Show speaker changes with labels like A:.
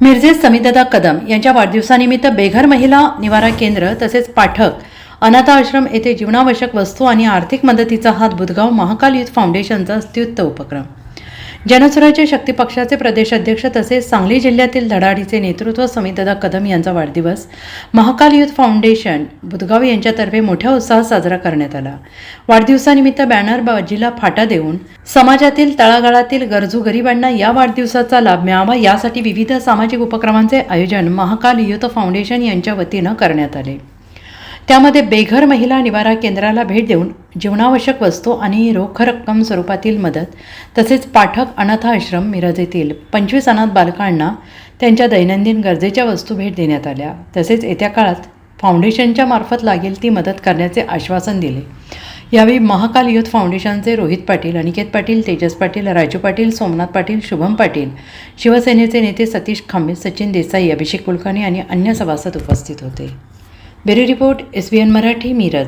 A: मिरजेत समितदा कदम यांच्या वाढदिवसानिमित्त बेघर महिला निवारा केंद्र तसेच पाठक अनाथ आश्रम येथे जीवनावश्यक वस्तू आणि आर्थिक मदतीचा हात बुधगाव महाकाल युथ फाउंडेशनचा स्तुत्य उपक्रम. जनसुराज्य शक्ती पक्षाचे प्रदेशाध्यक्ष तसेच सांगली जिल्ह्यातील धडाडीचे नेतृत्व समितदा कदम यांचा वाढदिवस महाकाल युथ फाउंडेशन बुधगाव यांच्यातर्फे मोठ्या उत्साहात साजरा करण्यात आला. वाढदिवसानिमित्त बॅनर बाजीला फाटा देऊन समाजातील तळागाळातील गरजू गरिबांना या वाढदिवसाचा लाभ मिळावा यासाठी विविध सामाजिक उपक्रमांचे आयोजन महाकाल युथ फाउंडेशन यांच्या वतीनं करण्यात आले. त्यामध्ये बेघर महिला निवारा केंद्राला भेट देऊन जीवनावश्यक वस्तू आणि रोख रक्कम स्वरूपातील मदत तसेच पाठक अनाथ आश्रम मिरज येथील 25 अनाथ बालकांना त्यांच्या दैनंदिन गरजेच्या वस्तू भेट देण्यात आल्या. तसेच येत्या काळात फाउंडेशनच्या मार्फत लागेल ती मदत करण्याचे आश्वासन दिले. यावेळी महाकाल युथ फाउंडेशनचे रोहित पाटील, अनिकेत पाटील, तेजस पाटील, राजू पाटील, सोमनाथ पाटील, शुभम पाटील, शिवसेनेचे नेते सतीश खांबे, सचिन देसाई, अभिषेक कुलकर्णी आणि अन्य सभासद उपस्थित होते. Bureau report SBN Marathi, Miraj.